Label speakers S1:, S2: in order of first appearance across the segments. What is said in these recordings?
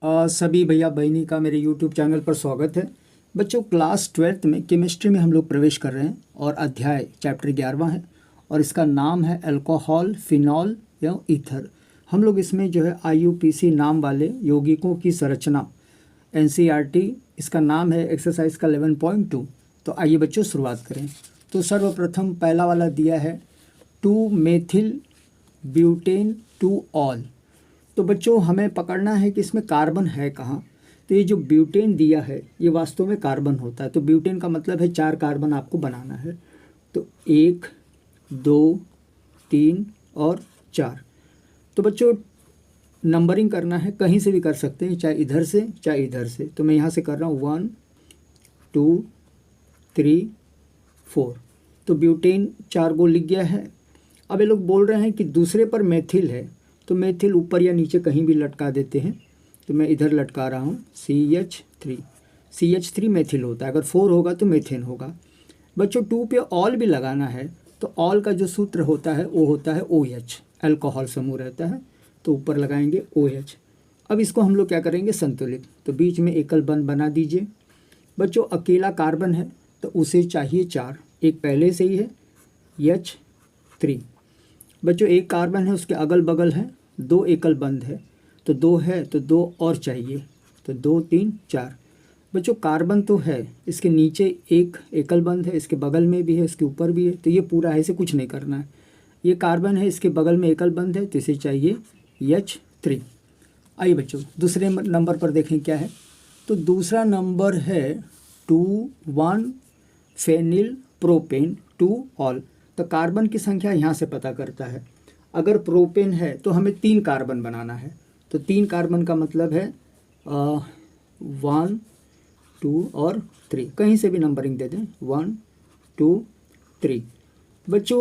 S1: सभी भैया बहनी का मेरे YouTube चैनल पर स्वागत है। बच्चों, क्लास 12th में केमिस्ट्री में हम लोग प्रवेश कर रहे हैं और अध्याय चैप्टर 11वां है और इसका नाम है अल्कोहल, फिनॉल या ईथर। हम लोग इसमें जो है IUPAC नाम वाले यौगिकों की संरचना, NCERT इसका नाम है, एक्सरसाइज का 11.2। तो आइए बच्चों शुरुआत करें। तो सर्वप्रथम पहला वाला दिया है 2 मेथिल ब्यूटेन 2 ऑल। तो बच्चों हमें पकड़ना है कि इसमें कार्बन है कहाँ। तो ये जो ब्यूटेन दिया है ये वास्तव में कार्बन होता है। तो ब्यूटेन का मतलब है 4 कार्बन आपको बनाना है। तो 1, 2, 3 और 4। तो बच्चों नंबरिंग करना है, कहीं से भी कर सकते हैं, चाहे इधर से चाहे इधर से। तो मैं यहाँ से कर रहा हूँ 1, 2, 3, 4। तो ब्यूटेन 4 गो लिख गया है। अब ये लोग बोल रहे हैं कि दूसरे पर मेथिल है, तो मेथिल ऊपर या नीचे कहीं भी लटका देते हैं। तो मैं इधर लटका रहा हूँ CH3 मेथिल होता है। अगर 4 होगा तो मेथेन होगा। बच्चों 2 पे ऑल भी लगाना है, तो ऑल का जो सूत्र होता है वो होता है OH, अल्कोहल समूह रहता है, तो ऊपर लगाएंगे OH। अब इसको हम लोग क्या करेंगे, संतुलित। तो बीच में एकल बंध बना दीजिए। बच्चों अकेला कार्बन है तो उसे चाहिए 4, एक पहले से ही है H3। बच्चों एक कार्बन है, उसके अगल बगल है 2 एकल बंध है, तो 2 है तो 2 और चाहिए, तो 2, 3, 4। बच्चों कार्बन तो है, इसके नीचे एक एकल बंध है, इसके बगल में भी है, इसके ऊपर भी है, तो ये पूरा है, इसे कुछ नहीं करना है। ये कार्बन है, इसके बगल में एकल बंध है, तो इसे चाहिए H3। आइए बच्चों दूसरे नंबर पर देखें क्या है। तो दूसरा नंबर है 2,1 फेनिल प्रोपेन 2 ऑल। तो कार्बन की संख्या यहाँ से पता करता है। अगर प्रोपेन है तो हमें 3 कार्बन बनाना है। तो 3 कार्बन का मतलब है 1, 2 और 3। कहीं से भी नंबरिंग दे दें, 1, 2, 3। बच्चों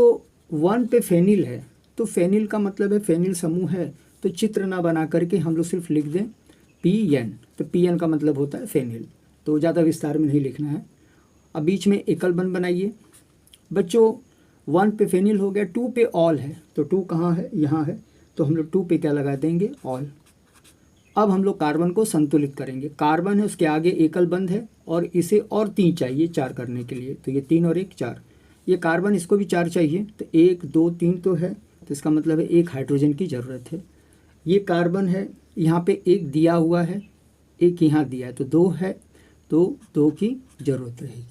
S1: 1 पे फेनिल है, तो फेनिल का मतलब है फेनिल समूह है, तो चित्र ना बना करके हम लोग सिर्फ लिख दें PN। तो PN का मतलब होता है फेनिल, तो ज़्यादा विस्तार में नहीं लिखना है। अब बीच में एकल बंध बनाइए। बच्चों 1 पे फेनिल हो गया, 2 पे ऑल है, तो 2 कहाँ है, यहाँ है, तो हम लोग 2 पे क्या लगा देंगे, ऑल। अब हम लोग कार्बन को संतुलित करेंगे। कार्बन है, उसके आगे एकल बंध है और इसे और 3 चाहिए 4 करने के लिए, तो ये 3 और 1 4। ये कार्बन, इसको भी 4 चाहिए, तो 1, 2, 3 तो है, तो इसका मतलब है 1 हाइड्रोजन की ज़रूरत है। ये कार्बन है, यहाँ पे 1 दिया हुआ है, 1 यहाँ दिया है, तो 2 है, तो 2 की ज़रूरत रहेगी।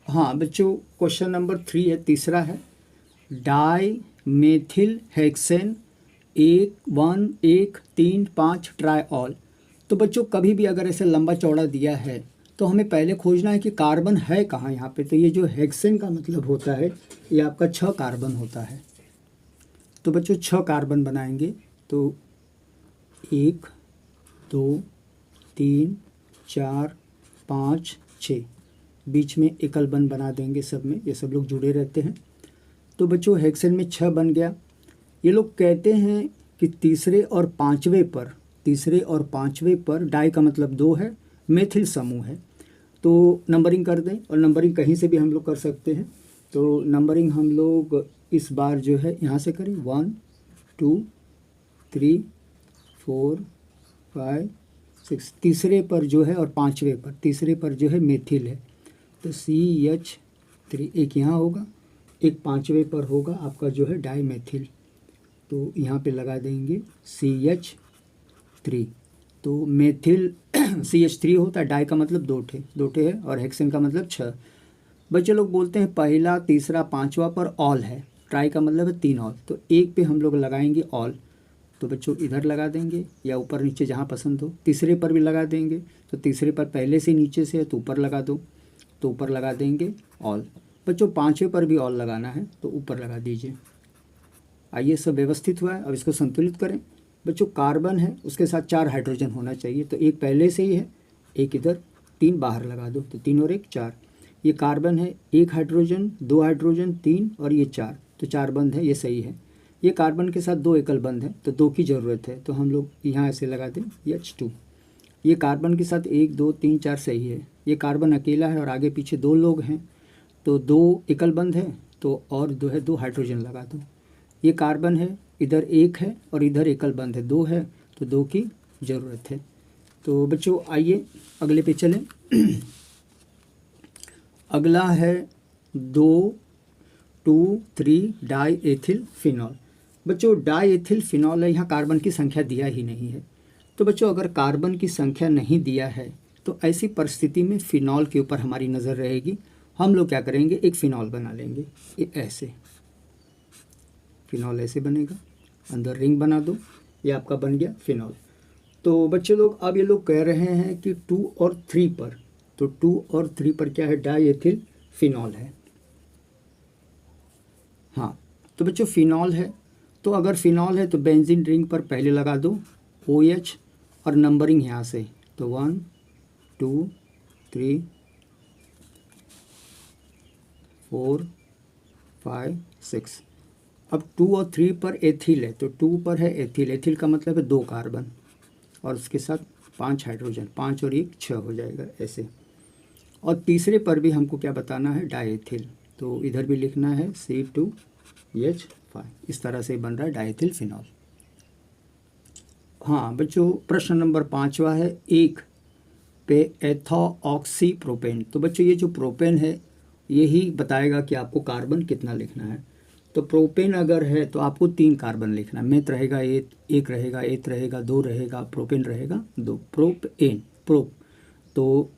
S1: हाँ बच्चों क्वेश्चन नंबर 3 है, तीसरा है di methyl hexane 1, 1, 1, 3, 5 triol. तो बच्चों कभी भी अगर ऐसे लंबा चौड़ा दिया है तो हमें पहले खोजना है कि कार्बन है कहाँ यहाँ पे। तो ये जो हेक्सेन का मतलब होता है ये आपका 6 कार्बन होता है। तो बच्चों 6 कार्बन बनाएंगे, तो 1, 2, 3, 4, 5, 6। बीच में एकल बंध बना देंगे, सब में ये सब लोग जुड़े रहते हैं। तो बच्चों हेक्सेन में 6 बन गया। ये लोग कहते हैं कि तीसरे और पांचवे पर डाई का मतलब 2 है, मेथिल समूह है। तो नंबरिंग कर दें, और नंबरिंग कहीं से भी हम लोग कर सकते हैं। तो नंबरिंग हम लोग इस बार जो है यहाँ से करें, 1, 2, 3, 4, 5, 6। तीसरे पर जो है और पांचवे पर, तीसरे पर जो है मेथिल है, तो CH3 एक यहाँ होगा, एक पांचवे पर होगा आपका जो है डाई मेथिल, तो यहाँ पे लगा देंगे CH3। तो मेथिल CH3 होता है, डाई का मतलब 2 ठे है, और हेक्सेन का मतलब 6। बच्चे लोग बोलते हैं पहला, तीसरा, पांचवा पर ऑल है, ट्राई का मतलब है 3 ऑल, तो एक पे हम लोग लगाएंगे ऑल। तो बच्चों इधर लगा देंगे या ऊपर नीचे जहाँ पसंद हो। तीसरे पर भी लगा देंगे, तो तीसरे पर पहले से नीचे से है तो ऊपर लगा दो, तो ऊपर लगा देंगे ऑल। बच्चों पांचवे पर भी ऑल लगाना है तो ऊपर लगा दीजिए। आइए सब व्यवस्थित हुआ है, अब इसको संतुलित करें। बच्चों कार्बन है, उसके साथ 4 हाइड्रोजन होना चाहिए, तो एक पहले से ही है, एक इधर, 3 बाहर लगा दो, तो 3 और 1 4। ये कार्बन है, 1 हाइड्रोजन, 2 हाइड्रोजन, 3 और ये 4, तो 4 बंद है, ये सही है। ये कार्बन के साथ 2 एकल बंद है, तो 2 की ज़रूरत है, तो हम लोग यहाँ ऐसे लगा दें H2। ये कार्बन के साथ 1, 2, 3, 4 सही है। ये कार्बन अकेला है और आगे पीछे 2 लोग हैं, तो 2 एकल बंद है, तो और 2 है, 2 हाइड्रोजन लगा दो। ये कार्बन है, इधर एक है और इधर एकल बंध है, दो है, तो दो की ज़रूरत है। तो बच्चों आइए अगले पे चलें। अगला है 2,2,3 डाई एथिल फिनॉल। बच्चों डाई एथिल फिनॉल है, यहाँ कार्बन की संख्या दिया ही नहीं है। तो बच्चों अगर कार्बन की संख्या नहीं दिया है तो ऐसी परिस्थिति में फिनॉल के ऊपर हमारी नज़र रहेगी। हम लोग क्या करेंगे, एक फिनॉल बना लेंगे। ये ऐसे फिनॉल ऐसे बनेगा, अंदर रिंग बना दो, ये आपका बन गया फिनॉल। तो बच्चे लोग अब ये लोग कह रहे हैं कि 2 और 3 पर, तो 2 और 3 पर क्या है, डाई एथिल फिनॉल है। हाँ, तो बच्चों फिनॉल है, तो अगर फिनॉल है तो बेंजीन रिंग पर पहले लगा दो OH और नंबरिंग यहाँ से, तो 1 2 3 4 5 6। अब 2 और 3 पर एथिल है, तो 2 पर है एथिल, एथिल का मतलब है 2 कार्बन और उसके साथ 5 हाइड्रोजन, 5 और 1 6 हो जाएगा ऐसे। और तीसरे पर भी हमको क्या बताना है, डाईएथिल, तो इधर भी लिखना है C2H5। इस तरह से बन रहा है डाईएथिल फिनॉल। हाँ बच्चों, प्रश्न नंबर 5वां है, एक पे एथोऑक्सी प्रोपेन। तो बच्चों ये जो प्रोपेन है यही बताएगा कि आपको कार्बन कितना लिखना है। तो प्रोपेन अगर है तो आपको 3 कार्बन लिखना है। मेथ रहेगा एक रहेगा, एथ रहेगा, 2 रहेगा, प्रोपेन रहेगा 2। प्रोपेन तो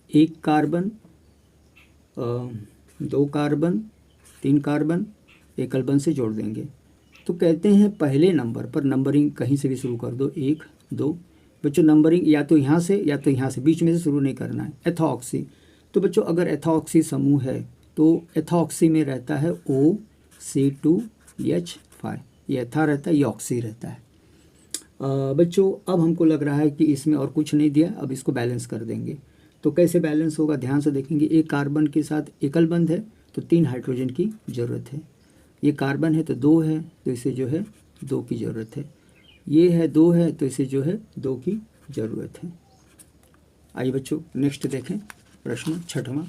S1: 1 कार्बन, 2 कार्बन, 3 कार्बन, एकल बंध से जोड़ देंगे। तो कहते हैं पहले नंबर पर नंबरिंग कहीं से भी शुरू कर दो, 1 2। बच्चों नंबरिंग या तो यहाँ से या तो यहाँ से, बीच में से शुरू नहीं करना है। एथोऑक्सी, तो बच्चों अगर एथोऑक्सी समूह है तो एथोऑक्सी में रहता है OC2H5। ये एथा रहता है, ये ऑक्सी रहता है। बच्चों अब हमको लग रहा है कि इसमें और कुछ नहीं दिया, अब इसको बैलेंस कर देंगे। तो कैसे बैलेंस होगा, ध्यान से देखेंगे। एक कार्बन के साथ एकल बंध है तो 3 हाइड्रोजन की ज़रूरत है। ये कार्बन है तो 2 है, तो इसे जो है 2 की ज़रूरत है। ये है 2 है तो इसे जो है 2 की ज़रूरत है। आइए बच्चों नेक्स्ट देखें, प्रश्न 6वां।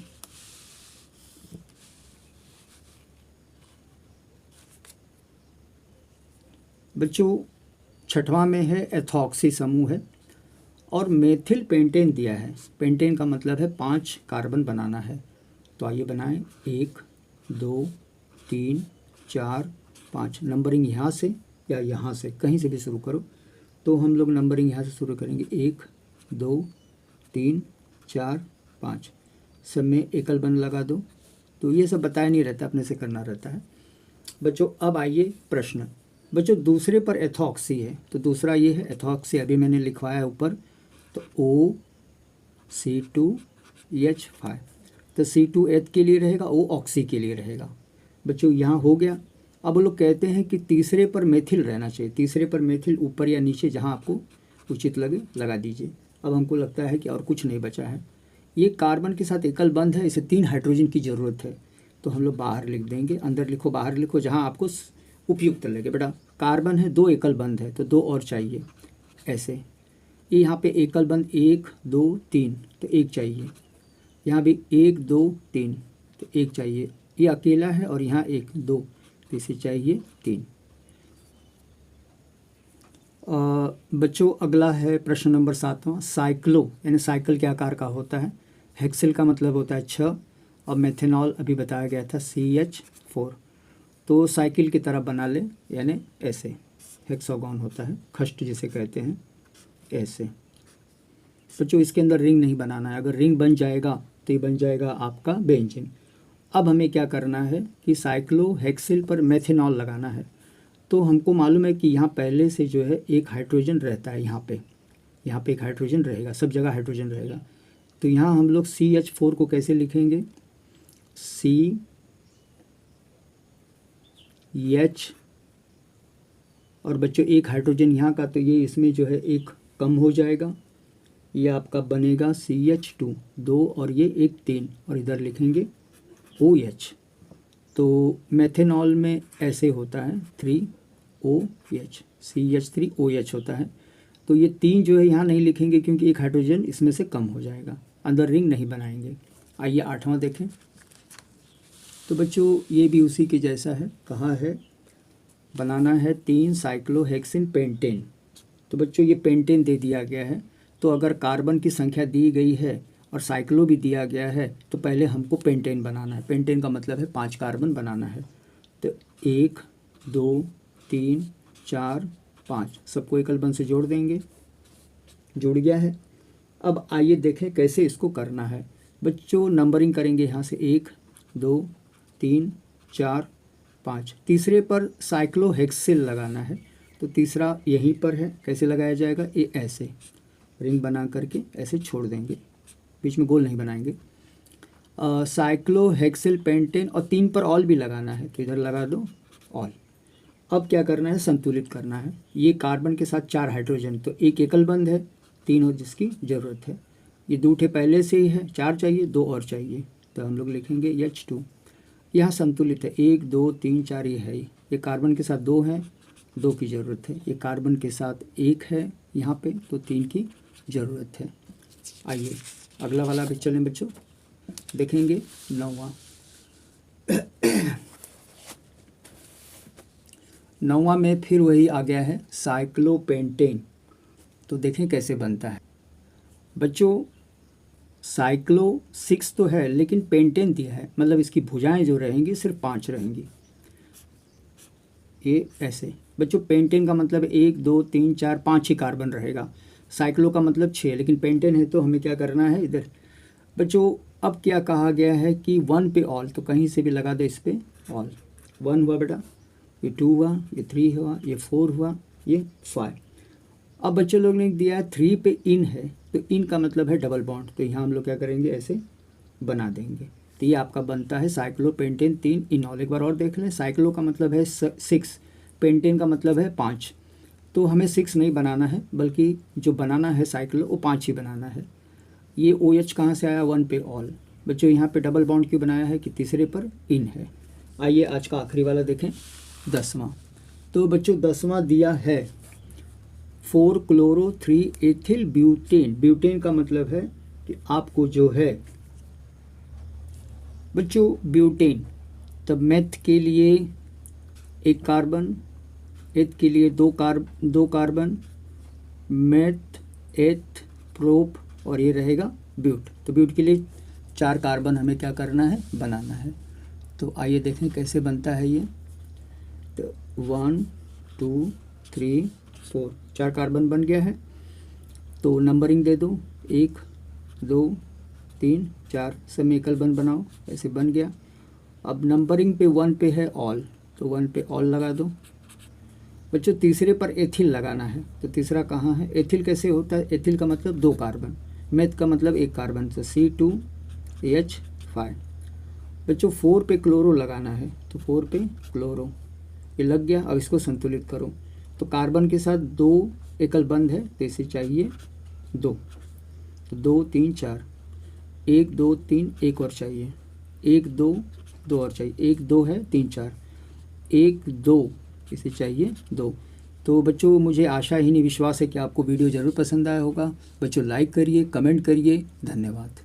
S1: बच्चों 6वां में है एथोऑक्सी समूह है और मेथिल पेंटेन दिया है। पेंटेन का मतलब है 5 कार्बन बनाना है। तो आइए बनाएं, 1 2 3 4 5। नंबरिंग यहाँ से या यहाँ से, कहीं से भी शुरू करो। तो हम लोग नंबरिंग यहाँ से शुरू करेंगे, 1 2 3 4 5। सब में एकल बंध लगा दो। तो ये सब बताया नहीं रहता, अपने से करना रहता है। बच्चों अब आइए प्रश्न। बच्चों दूसरे पर एथोऑक्सी है, तो दूसरा ये है एथोऑक्सी, अभी मैंने लिखवाया है ऊपर, तो OC2H5। तो C2H के लिए रहेगा, O ऑक्सी के लिए रहेगा। बच्चों यहाँ हो गया। अब वो लोग कहते हैं कि तीसरे पर मेथिल रहना चाहिए। तीसरे पर मेथिल ऊपर या नीचे जहाँ आपको उचित लगे लगा दीजिए। अब हमको लगता है कि और कुछ नहीं बचा है। ये कार्बन के साथ एकल बंध है, इसे 3 हाइड्रोजन की ज़रूरत है। तो हम लोग बाहर लिख देंगे, अंदर लिखो बाहर लिखो, जहाँ आपको उपयुक्त लगे। बेटा कार्बन है, 2 एकल बंध है तो 2 और चाहिए ऐसे। ये यहाँ पे एकल बंध 1 2 3 तो 1 चाहिए। यहाँ भी 1 2 3 तो 1 चाहिए। ये अकेला है और यहाँ 1 2 तो इसे चाहिए 3। बच्चों अगला है प्रश्न नंबर 7वां, साइक्लो, यानी साइकिल के आकार का होता है। हेक्सेल का मतलब होता है 6 और मेथेनॉल अभी बताया गया था CH4। तो साइकिल की तरह बना ले, यानी ऐसे हेक्सागोन होता है, खष्ट जिसे कहते हैं, ऐसे। बच्चों इसके अंदर रिंग नहीं बनाना है, अगर रिंग बन जाएगा तो ये बन जाएगा आपका बेंजीन। अब हमें क्या करना है कि साइक्लो हेक्सेल पर मेथेनॉल लगाना है। तो हमको मालूम है कि यहाँ पहले से जो है एक हाइड्रोजन रहता है, यहाँ पे एक हाइड्रोजन रहेगा, सब जगह हाइड्रोजन रहेगा। तो यहाँ हम लोग CH4 को कैसे लिखेंगे, CH, और बच्चों एक हाइड्रोजन यहाँ का, तो ये इसमें जो है एक कम हो जाएगा, ये आपका बनेगा CH2 2 और ये एक 3 और इधर लिखेंगे OH। तो मेथेनॉल में ऐसे होता है 3OH, CH3OH होता है। तो ये 3 जो है यहाँ नहीं लिखेंगे क्योंकि एक हाइड्रोजन इसमें से कम हो जाएगा, अंदर रिंग नहीं बनाएंगे। आइए 8वां देखें। तो बच्चों ये भी उसी के जैसा है, कहाँ है, बनाना है 3 साइक्लोहेक्सिन पेंटेन। तो बच्चों ये पेंटेन दे दिया गया है, तो अगर कार्बन की संख्या दी गई है और साइक्लो भी दिया गया है तो पहले हमको पेंटेन बनाना है। पेंटेन का मतलब है 5 कार्बन बनाना है। तो 1 2 3 4 5 सबको एकल बंध से जोड़ देंगे। जुड़ गया है। अब आइए देखें कैसे इसको करना है। बच्चों नंबरिंग करेंगे यहाँ से 1 2 3 4 5। तीसरे पर साइक्लोहेक्सिल लगाना है, तो तीसरा यहीं पर है। कैसे लगाया जाएगा? ये ऐसे रिंग बना करके ऐसे छोड़ देंगे, बीच में गोल नहीं बनाएंगे। साइक्लोहेक्सिल पेंटेन और 3 पर ऑल भी लगाना है, तो इधर लगा दो ऑल। अब क्या करना है? संतुलित करना है। ये कार्बन के साथ 4 हाइड्रोजन, तो एक एकल बंध है, 3 और जिसकी ज़रूरत है। ये 2 ठे पहले से ही है, 4 चाहिए, 2 और चाहिए, तो हम लोग लिखेंगे H2। यहाँ संतुलित है, 1 2 3 4 ये है। ये कार्बन के साथ 2 है, 2 की ज़रूरत है। ये कार्बन के साथ 1 है यहाँ पे, तो 3 की ज़रूरत है। आइए अगला वाला भी चलें बच्चों, देखेंगे 9वां। 9वां में फिर वही आ गया है साइक्लोपेंटेन। तो देखें कैसे बनता है बच्चों। साइक्लो 6 तो है, लेकिन पेंटेन दिया है, मतलब इसकी भुजाएं जो रहेंगी सिर्फ 5 रहेंगी। ये ऐसे बच्चों, पेंटेन का मतलब 1 2 3 4 5 ही कार्बन रहेगा। साइक्लो का मतलब 6, लेकिन पेंटेन है तो हमें क्या करना है इधर बच्चों। अब क्या कहा गया है कि 1 पे ऑल, तो कहीं से भी लगा दो इस पे ऑल। 1 हुआ बेटा, ये 2 हुआ, ये 3 हुआ, ये 4 हुआ, ये 5। अब बच्चों लोग ने दिया है 3 पे इन है, तो इन का मतलब है डबल बॉन्ड, तो यहाँ हम लोग क्या करेंगे ऐसे बना देंगे। तो ये आपका बनता है साइक्लोपेंटेन 3 इनॉल। एक बार और देख लें, साइक्लो का मतलब है 6, पेंटेन का मतलब है 5। तो हमें 6 नहीं बनाना है, बल्कि जो बनाना है साइक्लो वो 5 ही बनाना है। ये OH कहाँ से आया? 1 पे ऑल। बच्चों यहाँ पे डबल बॉन्ड क्यों बनाया है? कि तीसरे पर इन है। आइए आज का आखिरी वाला देखें, 10वां। तो बच्चों 10वां दिया है 4 क्लोरो 3 एथिल ब्यूटेन। ब्यूटेन का मतलब है कि आपको जो है बच्चों ब्यूटेन, तब मेथ के लिए 1 कार्बन, एथ के लिए 2 कार्बन, मेथ एथ प्रोप, और ये रहेगा ब्यूट। तो ब्यूट के लिए 4 कार्बन हमें क्या करना है? बनाना है। तो आइए देखें कैसे बनता है ये। तो 1 2 3 4 4 कार्बन बन गया है। तो नंबरिंग दे दो, 1 2 3 4, सब में एकल बंध बनाओ, ऐसे बन गया। अब नंबरिंग पे 1 पे है ऑल, तो 1 पे ऑल लगा दो। बच्चों तीसरे पर एथिल लगाना है, तो तीसरा कहाँ है? एथिल कैसे होता है? एथिल का मतलब 2 कार्बन, मेथ का मतलब 1 कार्बन, तो C2H5। बच्चों 4 पे क्लोरो लगाना है, तो 4 पे क्लोरो, ये लग गया। अब इसको संतुलित करो, तो कार्बन के साथ 2 एकल बंध है, तो इसे चाहिए 2, तो 2 3 4, 1 2 3, एक और चाहिए, 1 2 2 और चाहिए, 1 2 है, 3 4, 1 2, इसे चाहिए 2। तो बच्चों मुझे आशा ही नहीं विश्वास है कि आपको वीडियो ज़रूर पसंद आया होगा। बच्चों लाइक करिए, कमेंट करिए। धन्यवाद।